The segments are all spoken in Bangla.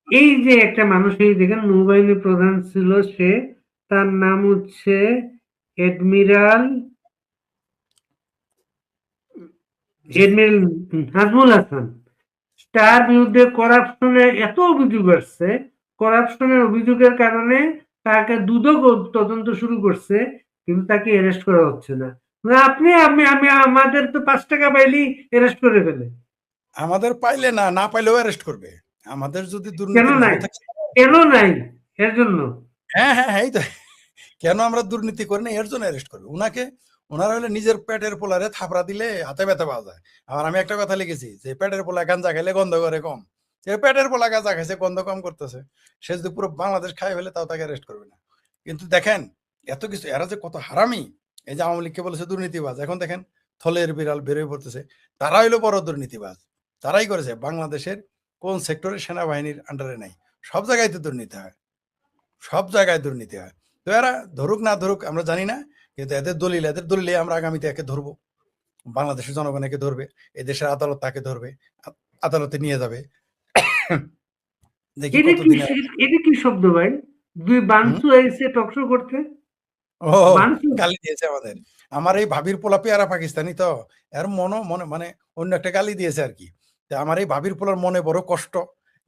এই যে একটা মানুষ, এই দেখেন নৌবাহিনী প্রধান ছিল সে, তার নাম হচ্ছে এডমিরাল জি এডমিরাল নাজমুল হাসান। তার বিরুদ্ধে করাপশনের এত অভিযোগ আসছে, করাপশনের অভিযোগের কারণে তাকে দুদক তদন্ত শুরু করছে, কিন্তু তাকে অ্যারেস্ট করা হচ্ছে না। আপনি আমি আমি আমাদের তো 5 টাকা পাইলেই অ্যারেস্ট করে ফেলে। আমাদের পাইলে না, না পাইলেও অ্যারেস্ট করবে। আমাদের যদি কেন দুর্নীতি নাই? নাও থাকে, কেন নাই? এর জন্য হ্যাঁ হ্যাঁ হ্যাঁ, এই তো কেন আমরা দুর্নীতি করি না এর জন্য অ্যারেস্ট করবে উনাকে। ওনারা হলে নিজের পেটের পোলারে থাপড়া দিলে হাতে ব্যথা পাওয়া যায়। আর আমি একটা কথা লিখেছি যে পেটের পোলা গাঞ্জা খাইলে গন্ধ করে কম। যে পেটের পোলা গাঁজা খাইছে গন্ধ কম করতেছে, সে যদি পুরো বাংলাদেশ খাই ফেলে তাও তাকে অ্যারেস্ট করবে না। কিন্তু দেখেন এত কিছু, এরা যে কত হারামি। এই যে আওয়ামী লীগকে বলেছে দুর্নীতিবাজ, এখন দেখেন থলের বিড়াল বেরোয় পড়তেছে। তারা হইলো বড় দুর্নীতিবাজ। তারাই করেছে বাংলাদেশের কোন সেক্টরে সেনাবাহিনীর আন্ডারে নাই, সব জায়গায় তো দুর্নীতি হয়, সব জায়গায় দুর্নীতি হয়। তো এরা ধরুক না ধরুক আমরা জানি না, কিন্তু এদের দলিলে আমরা আগামীতে একে ধরবো, বাংলাদেশের জনগণ একে ধরবে, এদেশের আদালত তাকে ধরবে, আদালতে নিয়ে যাবে। দেখি এটা কি কতদিনে। এটা কি শব্দ ভাই? দুই হুম, বানসু এসে টকশো করতে। ও বানসু গালি দিয়েছে আমাদের। আমার এই ভাবির পোলা পেয়ারা পাকিস্তানি তো, এর মনে মানে অন্য একটা গালি দিয়েছে আর কি। তা আমার এই ভাবির পোলার মনে বড় কষ্ট,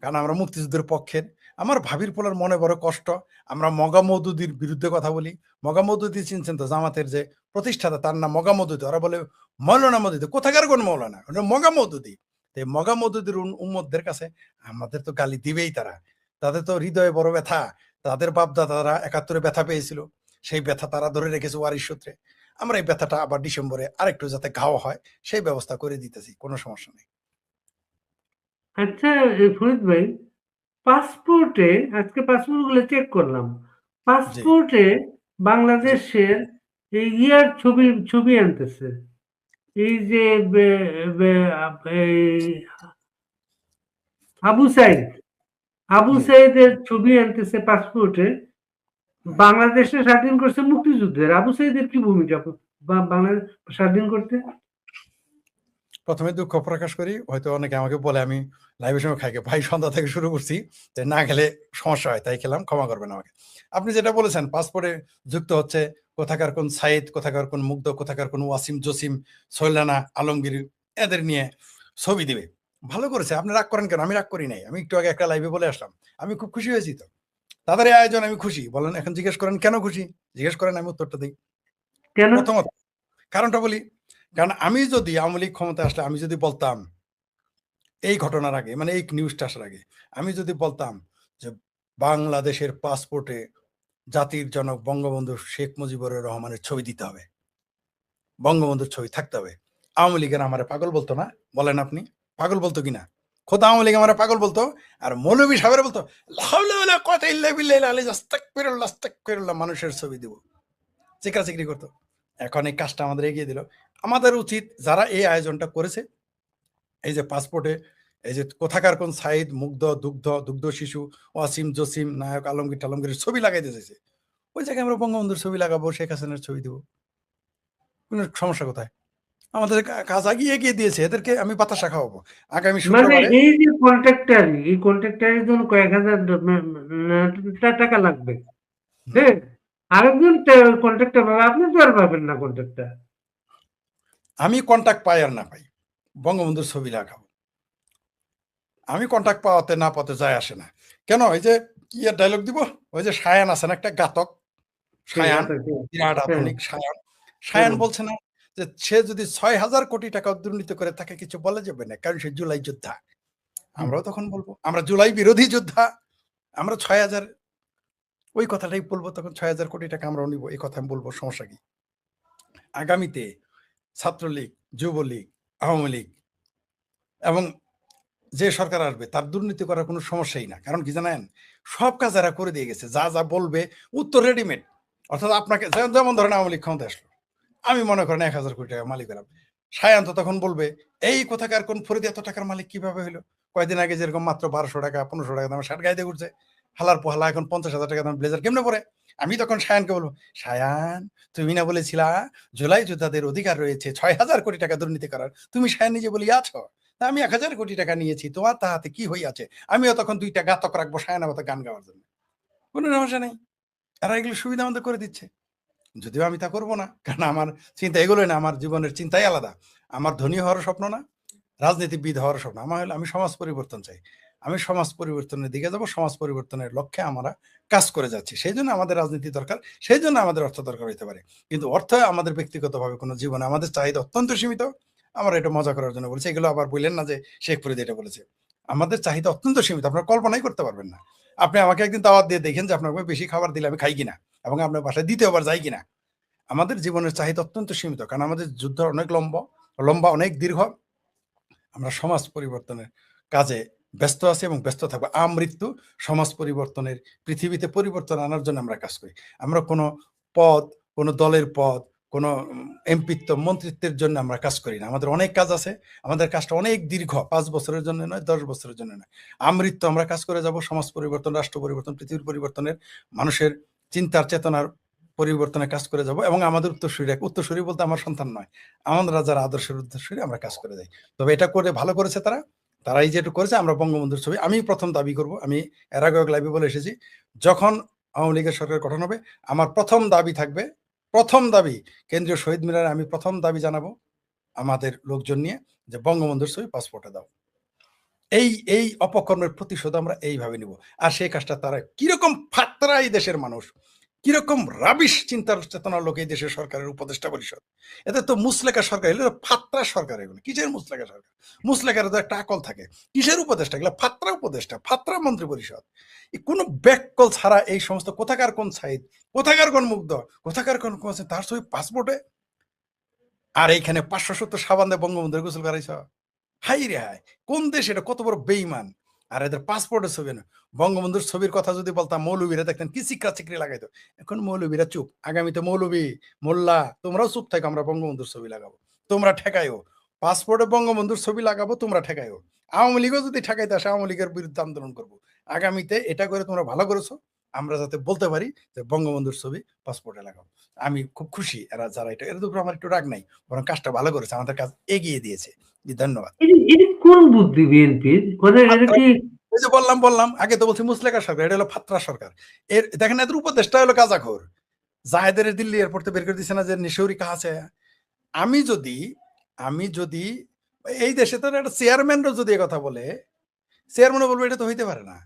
কারণ আমরা মুক্তিযুদ্ধের পক্ষের। আমার ভাবির পোলার মনে বড় কষ্ট, আমরা মগা মৌদুদির বিরুদ্ধে কথা বলি। মগা মৌদুদি চিনছেন তো, জামাতের যে প্রতিষ্ঠাতা, তার নাম মগা মৌদুদি। ওরা বলে মৌলানা মৌদুদি, কোথাকার কোন মৌলানা, ওটা মগা মৌদুদি। এই মগা মৌদুদির উম্মতদের কাছে আমাদের তো গালি দিবেই তারা। তাদের তো হৃদয়ে বড় ব্যথা, তাদের বাপ দাদারা ৭১-এ ব্যথা পেয়েছিল, সেই ব্যথা তারা ধরে রেখেছে ওয়ারিশ সূত্রে। আমরা এই ব্যথাটা আবার ডিসেম্বরে আরেকটু যাতে ঘাও হয় সেই ব্যবস্থা করে দিতেছি, কোনো সমস্যা নেই। আচ্ছা, ফরিদ ভাই, পাসপোর্টে আজকে পাসপোর্ট গুলো চেক করলাম। জি পাসপোর্টে জি বাংলাদেশের এই ইয়ার ছবি ছবি আনতেছে। এই যে এই আবু সাইদ, আবু জি সাইদের ছবি আনতেছে পাসপোর্টে। বাংলাদেশে স্বাধীন করছে মুক্তিযুদ্ধের। আবু সাইদের কি ভূমিকা বাংলাদেশ স্বাধীন করতে? প্রথমে দুঃখ প্রকাশ করি, হয়তো অনেকে আমাকে বলে আমি লাইভের সময় খাইকে ভাই সন্ধ্যা থেকে শুরু করছি, যে না খেলে সমস্যা হয় তাই খেলাম, ক্ষমা করবেন আমাকে। আপনি যেটা বলেছেন পাসপোর্টে যুক্ত হচ্ছে কোথাকার কোন সাইদ, কোথাকার কোন মুগ্ধ, কোথাকার কোন ওয়াসিম জসিম, সৈলানা আলমগীর, এদের নিয়ে ছবি দিবে। ভালো করেছে, আপনি রাগ করেন কেন? আমি রাগ করি নাই, আমি একটু আগে একটা লাইভে বলে আসলাম আমি খুব খুশি হয়েছি। তো তাদের এই আয়োজন আমি খুশি। বলেন এখন জিজ্ঞেস করেন কেন খুশি, জিজ্ঞেস করেন আমি উত্তরটা দিই। কেন? প্রথমত কারণটা বলি, কারণ আমি যদি আওয়ামী লীগ ক্ষমতায় আসলে আমি যদি বলতাম এই ঘটনার আগে, মানে এই নিউজটা আসার আগে, আমি যদি বলতাম যে বাংলাদেশের পাসপোর্টে জাতির জনক বঙ্গবন্ধু শেখ মুজিবুর রহমানের ছবি দিতে হবে, বঙ্গবন্ধুর ছবি থাকতে হবে, আওয়ামী লীগের আমার পাগল বলতো না? বলেন আপনি পাগল বলতো কিনা? খোদ আওয়ামী লীগ আমার পাগল বলতো। আর মৌলবী সাহেবের বলতো মানুষের ছবি দিব, চিকরি করতো। এখন এই কাজটা আমাদের এগিয়ে দিল। আমাদের উচিত যারা এই আয়োজনটা করেছে, এই যে পাসপোর্টে এই যে কোথাকার কোন সাইদ, মুগ্ধ, দুগ্ধ শিশু, ওয়াসিম জসিম, নায়ক আলমগীর টালমগীরের ছবি লাগাইতে চাইছে, ওই জায়গায় আমরা বঙ্গবন্ধুর ছবি লাগাবো, শেখ হাসিনার ছবি দিব, কোনো সমস্যা কোথায়? আমাদের কাজ আগিয়ে এগিয়ে দিয়েছে, এদেরকে আমি বাতাসা খাওয়াবো আগামী মানে শুক্রবারে। এই যে কন্ট্রাক্টর, এই কন্ট্রাক্টরের জন্য কয়েক হাজার টাকা লাগবে। হ্যাঁ, আরেকজন কন্ট্রাক্টর পাবে, আপনি তো আর পাবেন না কন্ট্রাক্টর। আমি কন্ট্যাক্ট পাই আর না পাই, বঙ্গবন্ধুর ছবি লাগাবো। আমি কন্ট্যাক্ট পাওয়াতে না পাওয়াতে যায় আসে না। কেন? এই যে ইয়ে ডায়লগ দিব, ওই যে সায়ান আছে না একটা ঘাতক, ঠিক সায়ান, আছে, ঠিক আছে। বিরাট হ্যাঁ, আধুনিক সায়ান। সায়ান হ্যাঁ। বলছে না যে সে যদি ৬,০০০ কোটি টাকা দুর্নীতি করে তাকে কিছু বলা যাবে না, কারণ সে জুলাই যোদ্ধা। হুম। আমরাও তখন বলবো আমরা জুলাই বিরোধী যোদ্ধা, আমরা ৬,০০০, ওই কথাটাই বলবো তখন, ৬,০০০ কোটি টাকা আমরাও নিবো, এই কথা আমি বলবো, সমস্যা কি? আগামীতে ছাত্রলীগ, যুবলীগ, আওয়ামী লীগ এবং যে সরকার আসবে তার দুর্নীতি করার কোনো সমস্যাই না। কারণ কি জানেন, সব কাজ এরা করে দিয়ে গেছে, যা যা বলবে উত্তর রেডিমেড। অর্থাৎ আপনাকে যেমন ধরেন আওয়ামী লীগ ক্ষমতা আসলো, আমি মনে করেন ১,০০০ কোটি টাকা মালিক হলাম, সায়ান্ত তখন বলবে এই কোথাকার কোন ফরিদ এত টাকার মালিক কিভাবে হলো? কয়েকদিন আগে যেরকম মাত্র ১২০০ টাকা ১৫০০ টাকা দাম শার্ট গাইতে ঘুরছে, হালার পোহালা এখন ৫০,০০০ টাকা দাম ব্লেজার কেমনে পরে? আমি তখন সায়ানকে বলবো, সায়ান তুমি না বলেছিলা জুলাই যোদ্ধাদের অধিকার রয়েছে ৬,০০০ কোটি টাকা দুর্নীতি করার, তুমি সায়ান নিজে বলি আছো, তা আমি 1,000 কোটি টাকা নিয়েছি, তোমার তাহাতে কি হইয়াছে? আমিও তখন 2টা গাতক রাখবো সায়নাবতা গান গাওয়ার জন্য। কোনো সমস্যা নেই। এরা এগুলো সুবিধা আমাদের করে দিচ্ছে। যদিও আমি তা করবো না, কারণ আমার চিন্তা এগুলোই না, আমার জীবনের চিন্তাই আলাদা। আমার ধনী হওয়ার স্বপ্ন না, রাজনীতিবিদ হওয়ার স্বপ্ন। আমার হলো আমি সমাজ পরিবর্তন চাই। আমি সমাজ পরিবর্তনের দিকে যাব, সমাজ পরিবর্তনের লক্ষ্যে আমরা কাজ করে যাচ্ছি। সেই জন্য আমাদের রাজনীতি দরকার, সেই জন্য আমাদের অর্থ দরকার হইতে পারে। কিন্তু অর্থ আমাদের ব্যক্তিগতভাবে কোনো জীবনে আমাদের চাহিদা অত্যন্ত সীমিত। আমরা এটা মজা করার জন্য বলছি, এগুলো আবার বললেন না যে শেখ ফরিদ এটা বলেছে। আমাদের চাহিদা অত্যন্ত সীমিত, আপনারা কল্পনাই করতে পারবেন না। আপনি আমাকে একদিন দাওয়াত দিয়ে দেখেন যে আপনাকে বেশি খাবার দিলে আমি খাই কিনা, এবং আপনার বাসায় দ্বিতীয়বার যাই কিনা। আমাদের জীবনের চাহিদা অত্যন্ত সীমিত, কারণ আমাদের যুদ্ধ অনেক লম্বা লম্বা, অনেক দীর্ঘ। আমরা সমাজ পরিবর্তনের কাজে ব্যস্ত আছি এবং ব্যস্ত থাকবো। আমৃত্যু সমাজ পরিবর্তনের, পৃথিবীতে পরিবর্তন আনার জন্য আমরা কাজ করি। আমরা কোনো পদ, কোনো দলের পদ, কোনো এমপিত্ব, মন্ত্রিত্বের জন্য আমরা কাজ করি না। আমাদের অনেক কাজ আছে। আমাদের কাজটা অনেক দীর্ঘ, 5 বছরের জন্য নয়, 10 বছরের জন্য নয়। আমৃত্যু আমরা কাজ করে যাব সমাজ পরিবর্তন, রাষ্ট্র পরিবর্তন, পৃথিবীর পরিবর্তনের, মানুষের চিন্তার চেতনার পরিবর্তনে কাজ করে যাব। এবং আমাদের উত্তরসূরি বলতে আমার সন্তান নয়, আমরা যারা আদর্শের উত্তরসূরি আমরা কাজ করে যাই। তবে এটা করে ভালো করেছে তারা, তারাই যেটা করেছে। আমরা বঙ্গবন্ধুর ছবি, আমি প্রথম দাবি করব, আমি এর আগেও লাইভে বলে এসেছি, যখন আওয়ামী লীগের সরকার গঠন হবে, আমার প্রথম দাবি থাকবে, প্রথম দাবি, কেন্দ্রীয় শহীদ মিনারে আমি প্রথম দাবি জানাবো আমাদের লোকজন নিয়ে, যে বঙ্গবন্ধুর ছবি পাসপোর্টে দাও। এই এই অপকর্মের প্রতিশোধ আমরা এইভাবে নিব। আর সেই কাজটা তারা কিরকম ফাত্রা, এই দেশের মানুষ কিরকম রাবিশ চিন্তার চেতনার লোক এই দেশের সরকারের উপদেষ্টা পরিষদ। এদের তো মুসলেকা সরকার, এগুলো ফাত্রা সরকার। এগুলো কিসের মুসলেকা সরকার? মুসলেকার তো একটা আকল থাকে। কিসের উপদেষ্টা? এগুলো ফাত্রা উপদেষ্টা, ফাত্রা মন্ত্রী পরিষদ। কোনো ব্যাককল ছাড়া এই সমস্ত কোথাকার কোন সাইদ, কোথাকার কোন মুগ্ধ, কোথাকার কোন তার ছবি পাসপোর্টে। আর এইখানে 570 সাবান দিয়ে বঙ্গবন্ধুর গোসল করাইছ। হাই রে হাই, কোন দেশ এটা? কত বড় বেইমান। আর এদের পাসপোর্টের ছবি না। বঙ্গবন্ধুর ছবির কথা যদি বলতাম, মৌলবীরা দেখতেন কি চিকরা চিকরি লাগাইতো। এখন মৌলবীরা চুপ। আগামীতে মৌলবী, মোল্লা, তোমরাও চুপ থাকো, আমরা বঙ্গবন্ধুর ছবি লাগাবো, তোমরা ঠেকাইও। পাসপোর্টে বঙ্গবন্ধুর ছবি লাগাবো, তোমরা ঠেকাইও। আওয়ামী লীগও যদি ঠেকাইতে আসে, আওয়ামী লীগের বিরুদ্ধে আন্দোলন করবো। আগামীতে এটা করে তোমরা ভালো করেছো, আমরা যাতে বলতে পারি যে বঙ্গবন্ধুর ছবি পাসপোর্টে লাগাবো। আমি খুব খুশি এরা যারা এটা, এর উপর আমার একটু রাগ নাই, বরং কাজটা ভালো করেছে, আমাদের কাজ এগিয়ে দিয়েছে। ধন্যবাদ। এটা কোন বুদ্ধি বিএনপির? এটা কি ওই যে বললাম আগে তো বলছি মুসলেকা সরকার, এটা হলো ফাত্রা সরকার। এর দেখেন এদের উপদেষ্টা হলো গাঁজাখোর। জাহেদের দিল্লি এয়ারপোর্টে বের করে দিচ্ছে না যে নিশৌরি কাহা আছে। আমি যদি আমি যদি এই দেশে তো একটা চেয়ারম্যানও যদি কথা বলে, চেয়ারম্যানও বলবে এটা তো হইতে পারে না।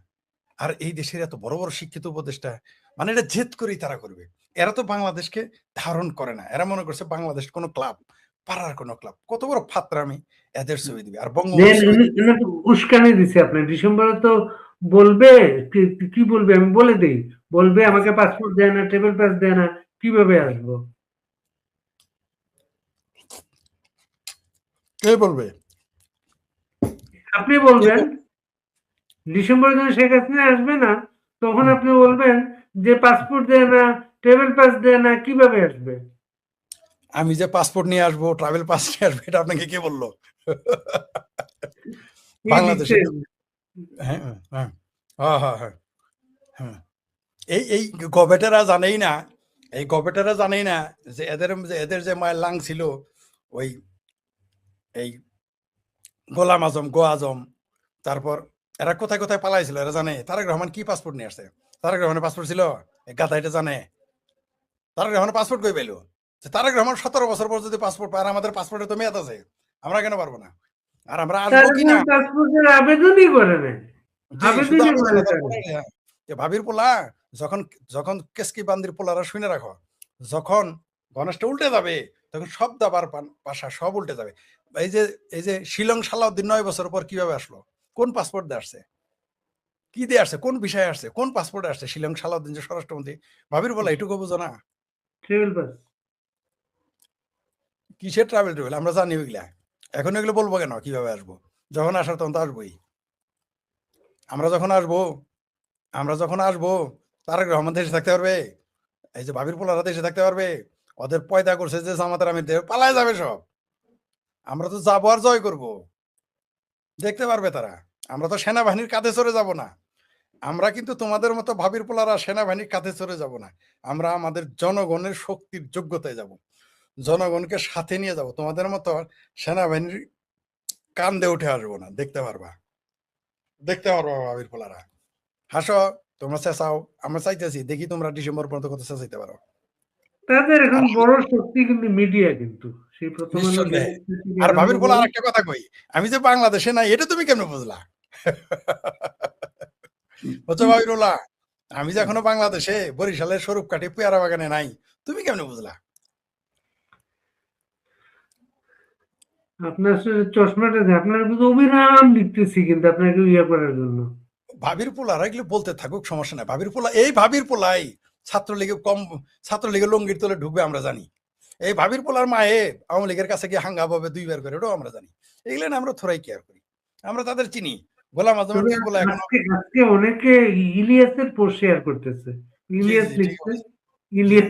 আর এই দেশের এত বড় বড় শিক্ষিত উপদেষ্টা, মানে এটা জেদ করেই তারা করবে। এরা তো বাংলাদেশকে ধারণ করে না। এরা মনে করছে বাংলাদেশ কোনো ক্লাব, পাড়ার কোনো ক্লাব। কত বড় ফাত্রামি, এদের ছবি দিবে আর বঙ্গবন্ধুর ছবি দিবে। উস্কানি দিছে আপনার? ডিসেম্বরে তো বলবে, কি বলবে আমি বলে দিই, বলবে আমাকে পাসপোর্ট দেয় না, টেবিল পাস দেয় না, কিভাবে আসবো? কে বলবে? আপনি বলবেন ডিসেম্বরে যখন শেখ হাসিনা আসবে না, তখন আপনি বলবেন যে পাসপোর্ট দেয় না, টেবিল পাস দেয় না, কিভাবে আসবে? আমি যে পাসপোর্ট নিয়ে আসবো, ট্রাভেল পাস নিয়ে আসবো, এটা আপনাকে কে বললো? কি বাংলাদেশে দিচ্ছেন? তো হ্যাঁ, হ্যাঁ, হ্যাঁ, হ্যাঁ, হ্যাঁ, হ্যাঁ। এই গবেটেরা জানেই না, এই গবেটেরা জানেই না যে এদের যে মায়ের লাং ছিল, ওই এই গোলাম আজম, গো আজম, তারপর এরা কোথায় কোথায় পালাইছিল এরা জানে। তারেক রহমান কি পাসপোর্ট নিয়ে আসছে? তারেক রহমানের পাসপোর্ট ছিল? এই গাধা এটা জানে? তারেক রহমানের পাসপোর্ট কই পেলো? তারেক রহমান 17 বছর পর যদি পাসপোর্ট পায়, আর আমাদের পাসপোর্টে তো মেয়াদ আছে, আমরা কেন পারবো না? আর আমরা আসবো তারা কিনা? পাসপোর্টের আবেদনই করে নেয়, জি, শুধু আবেদনই আবেদন করে না, তার তারা। পরে যে ভাবির পোলা, যখন যখন কেসকি বান্দির পোলারা শুনে রাখো, যখন গণেশটা উল্টে যাবে, তখন সব দাবার পাশা সব উল্টে যাবে। এই যে শিলং সালাউদ্দিন 9 বছর পর কিভাবে আসলো? কোন পাসপোর্ট দিয়ে আসছে? কি দিয়ে আসছে? কোন বিষয়ে আসছে? কোন পাসপোর্টে আসছে? শিলং সালাউদ্দিন যে স্বরাষ্ট্রমন্ত্রী, ভাবির পোলা এটুকু বুঝো না? Table pass. কিসের ট্রাভেল ট্রাভেল? আমরা জানি ওইগুলা। এখন এগুলো বলবো কেন কিভাবে আসবো? যখন আসার তখন তো আসবোই। আমরা যখন আসবো, তারেক রহমান দেশে থাকতে পারবে? এই যে ভাবির পোলারা দেশে থাকতে পারবে? ওদের পয়দা করছে যে জামাতের আমির দেহ পালায় যাবে সব। আমরা তো যাবো আর জয় করব, দেখতে পারবে তারা। আমরা তো সেনাবাহিনীর কাঁধে চড়ে যাব না। আমরা কিন্তু তোমাদের মতো ভাবির পোলারা সেনাবাহিনীর কাঁধে চড়ে যাব না। আমরা আমাদের জনগণের শক্তির যোগ্যতায় যাব, জনগণকে সাথে নিয়ে যাব। তোমাদের মতো সেনাবাহিনীর কান্দে উঠে আসবো না, দেখতে পারবা ভাবির পোলারা। হাসো, তোমরা চেঁচাও, আমরা চাইতেছি, দেখি তোমরা ডিসেম্বর পর্যন্ত কত চেঁচাইতে পারো। তাদের এখন আর বড় শক্তি কিন্তু মিডিয়া, কিন্তু সেই প্রথম আলো নিঃসন্দেহে। থেকে আর আরম্ভ ভাবির পোলা করে। আরেকটা কথা কই, আমি যে বাংলাদেশে নাই এটা তুমি কেমনে বুঝলা? বুঝছো ভাবির পোলা, আমি যে এখনো বাংলাদেশে বরিশালের স্বরূপকাঠি পেয়ারা বাগানে নাই, তুমি কেমনে বুঝলা? আপনার চশমাটা আপনার কিন্তু অবিরাম লিখতেছি কিন্তু আপনাকে ইয়ে করার জন্য। ভাবির পোলারা এগুলো বলতে থাকুক, সমস্যা নাই। ভাবির পোলা, এই ভাবির পোলাই ছাত্রলীগে ছাত্রলীগের লঙ্গির তলে ঢুকবে আমরা জানি। এই ভাবির পোলার মায়ে আওয়ামী লীগের কাছে গিয়ে হাঙ্গা পাবে 2 বার করে, ওটাও আমরা জানি। এগুলো না আমরা থোড়াই কেয়ার করি, আমরা তাদের চিনি। গোলাম আজমের তবে দুই পোলা এখনো। আজকে আজকে অনেকে ইলিয়াসের পোস্ট শেয়ার করতেছে। জি ইলিয়াস জি ঠিক লিখছে, আছে। জি ইলিয়াস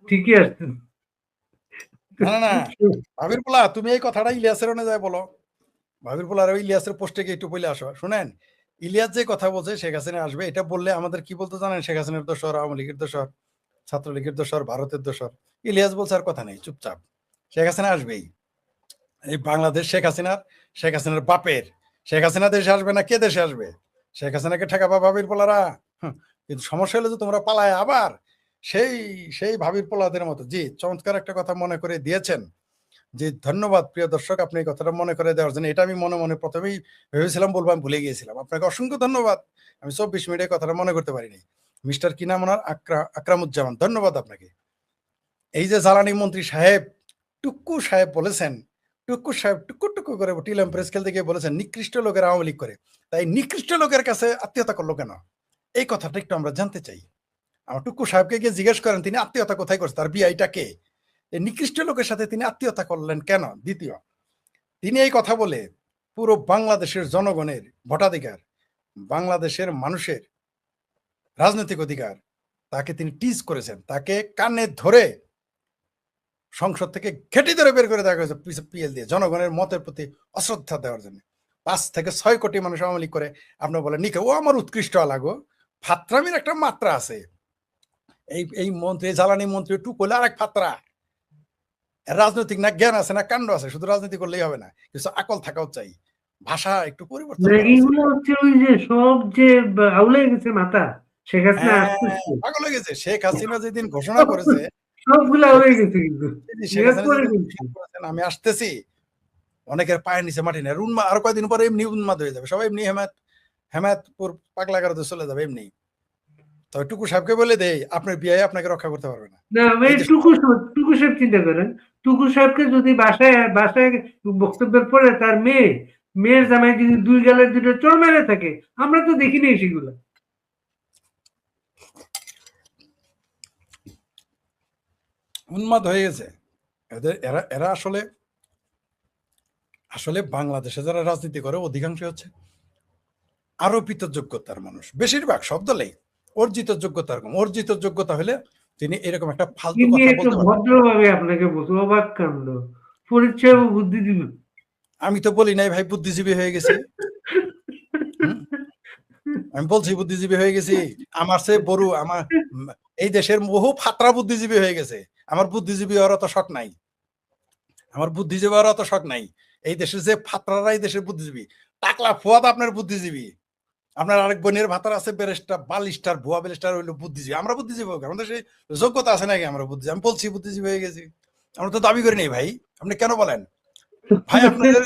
ঠিকই আসছে। না না না, ভাবির পোলা তুমি এই কথাটা ইলিয়াসের ওনে যায় বলো। ভাবির পোলার ওই ইলিয়াসের পোস্টে গিয়ে একটু বলে আসো। শুনেন, ইলিয়াস যে কথা বলছে শেখ হাসিনা আসবে, এটা বললে আমাদের কি বলতে জানেন? শেখ হাসিনার দোসর, আওয়ামী লীগের দোসর, ছাত্রলীগের দোসর, ভারতের দোসর। ইলিয়াস বলছে আর কথা নেই, চুপচাপ। শেখ হাসিনা আসবেই। এই বাংলাদেশ শেখ হাসিনার বাপের। শেখ হাসিনা দেশে আসবে না, কে দেশে আসবে? শেখ হাসিনাকে ঠেকাবা ভাবির পোলারা। কিন্তু সমস্যা হলো যে তোমরা পালায় আবার সেই সেই ভাবির পোলাদের মতো। জি, চমৎকার একটা কথা মনে করে দিয়েছেন। জি, ধন্যবাদ প্রিয় দর্শক, আপনি এই কথাটা মনে করে দেওয়ার জন্য। এটা আমি মনে মনে প্রথমেই ভেবেছিলাম বলবো, আমি ভুলে গিয়েছিলাম। আপনাকে অসংখ্য ধন্যবাদ। আমি 24 মিনিটে কথাটা মনে করতে পারিনি। মিস্টার কি নাম ওনার? আকরামুজ্জামান, ধন্যবাদ আপনাকে। এই যে জ্বালানি মন্ত্রী সাহেব টুক্কু সাহেব বলেছেন, টুক্কু সাহেব টুকু টুকু করে টিলাম প্রেস খেলতে গিয়ে বলেছেন নিকৃষ্ট লোকের আওয়ামী লীগ করে। তাই নিকৃষ্ট লোকের কাছে আত্মীয়তা করলো কেন? এই কথাটা একটু আমরা জানতে চাই। আমার টুক্কু সাহেবকে গিয়ে জিজ্ঞেস করেন তিনি আত্মীয়তা কোথায় করছে, তার বিআইটা কে? এই নিকৃষ্ট লোকের সাথে তিনি আত্মীয়তা করলেন কেন? দ্বিতীয়, তিনি এই কথা বলে পুরো বাংলাদেশের জনগণের ভোটাধিকার, বাংলাদেশের মানুষের রাজনৈতিক অধিকার, তাকে তিনি টিজ করেছেন। তাকে কানে ধরে সংসদ থেকে ঘেঁটি ধরে বের করে দেওয়া হয়েছে পিএল দিয়ে, জনগণের মতের প্রতি অশ্রদ্ধা দেওয়ার জন্য। 5 থেকে 6 কোটি মানুষ আওয়ামী লীগ করে, আপনার বলেন নিকে ও আমার উৎকৃষ্ট লাগো। ফাত্রামির একটা মাত্রা আছে। এই মন্ত্রী, জ্বালানি মন্ত্রী টুকলে আর এক ফাত্রা। রাজনৈতিক না জ্ঞান আছে না কাণ্ড আছে, শুধু রাজনীতি করলেই হবে না, কিছু আকল থাকাও চাই, ভাষা একটু পরিবর্তন না, করা উচিত। এইগুলো হচ্ছে ওই যে সব যে আউলে গেছে মাথা, শেখ হাসিনা হ্যাঁ, আসতেছে, পাগল হয়ে গেছে। শেখ হাসিনা যেদিন ঘোষণা করেছে, সবগুলো শেখ আউলে গেছে হাসিনা কিন্তু শেখ ইয়ে হাসিনা করে যেদিন ফেলছি। ঘোষণা করেছেন আমি আসতেছি, অনেকের পায়ের নিচে মাটি নেই। আর কয়েকদিন পরে এমনি উন্মাদ হয়ে যাবে সবাই, এমনি হেমায়তপুর পাগলা গারদে চলে যাবে এমনি। তবে টুকু সাহেবকে বলে দেই, আপনার বিয়ে আপনাকে রক্ষা করতে পারবে না। না, এই এই যে টুকু সাহেব চিন্তা করেন, টুকু সাহেবকে যদি বাসায় বাসায় বক্তব্যের পরে তার মেয়ের জামাই যদি 2 গালের 2টো চড় মেরে থাকে, আমরা তো দেখি নাই সেগুলো। উন্মাদ হয়ে গেছে এদের। এরা এরা আসলে আসলে বাংলাদেশে যারা রাজনীতি করে অধিকাংশ হচ্ছে আরোপিত যোগ্যতার মানুষ, বেশিরভাগ সব দলেই অর্জিত যোগ্যতার কম। অর্জিত যোগ্যতা হলে তিনি এরকম একটা ফালতু তিনি কথা একটু বলতে পারেন। ভদ্রভাবে আপনাকে বলতো, অবাক কাণ্ড, পরিচয় ও বুদ্ধি দিব। আমি তো বলি নাই ভাই বুদ্ধিজীবী হয়ে গেছি। হুম, আমি বলছি বুদ্ধিজীবী হয়ে গেছি। আমার সে বড় আমার এই দেশের বহু ফাত্রা বুদ্ধিজীবী হয়ে গেছে। আমার বুদ্ধিজীবী হওয়ার অত শখ নাই। আমার বুদ্ধিজীবী হওয়ার অত শখ নাই। এই দেশের যে ফাত্রারা এই দেশের বুদ্ধিজীবী। টাকলা ফুয়াদ আপনার বুদ্ধিজীবী। আপনার আরেক বোনের ভাতার আছে ব্যারিস্টার, বালিস্টার, ভুয়া ব্যারিস্টার হইলো বুদ্ধিজীবী। আমরা বুদ্ধিজীবী হোক, আমাদের সেই যোগ্যতা আছে নাকি আমরা বুদ্ধিজীবী? আমি বলছি বুদ্ধিজীবী হয়ে গেছি। আমরা তো দাবি করি নাই ভাই। আপনি কেন বলেন? ভাই আপনাদের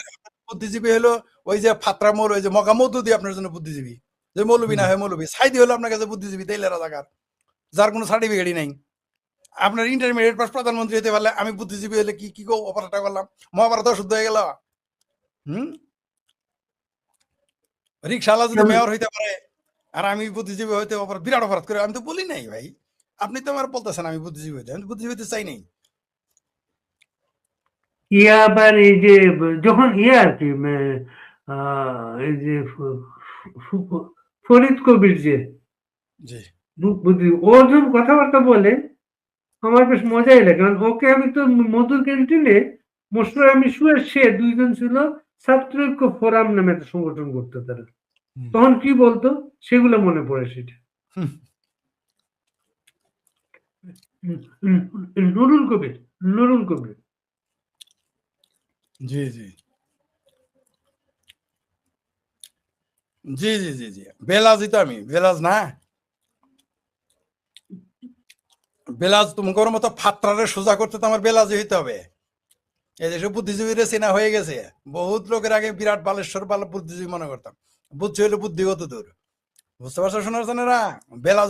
বুদ্ধিজীবী হলো ওই যে ফাত্রা মৌল, ওই যে মগা মৌদুদি আপনার জন্য বুদ্ধিজীবী। যে মৌলবী না হয় মৌলবী। সাইদি হলো আপনার কাছে বুদ্ধিজীবী, তেইলেরা জাগার। যার কোনো সার্টিফিকেটই নাই। আপনার ইন্টারমিডিয়েট পাস প্রধানমন্ত্রী হতে পারলে আমি বুদ্ধিজীবী হলে কি কি অপরাধটা করলাম? মহাভারত শুদ্ধ হয়ে গেল। হুম, রিক্সাওয়ালা যদি মেয়র হইতে পারে আর আমি বুদ্ধিজীবী হইতে অপরাধ, বিরাট অপরাধ করে, আমি তো বলি নাই ভাই। আপনি তো আমার বলতেছেন আমি বুদ্ধিজীবী হইতে, আমি তো বুদ্ধিজীবী হইতে চাই নাই। ইয়া আবার এই যে যখন ইয়ে আর কি এই যে ফরিদ কবির যে জি বুদ্ধি, ও যখন কথাবার্তা বলে আমার বেশ মজাই লাগে, কারণ ওকে আমি তো মধুর ক্যান্টিনে মশলা আমি শুয়ে, সে 2 জন ছিল ছাত্র ঐক্য ফোরাম নামে একটা সংগঠন করতো তারা, হুম, তখন কি বলতো সেগুলো মনে পড়ে সেটা। হুম, নুরুল কবির, নুরুল কবির। জি জি জি জি জি জি, বেলাজই তো আমি, বেলাজ না, বেলাজ তোমার মতো ফাত্রারে সোজা করতে তো আমার বেলাজই হইতে হবে। এই দেশে বুদ্ধিজীবীরা চেনা হয়ে গেছে, বহুত লোকের আগে বিরাট বালেশ্বর ভালো বুদ্ধিজীবী মনে করতাম, বুদ্ধি হইলে বুদ্ধিগত দূর, বুঝতে পারছো শোনার জনেরা, বেলাজ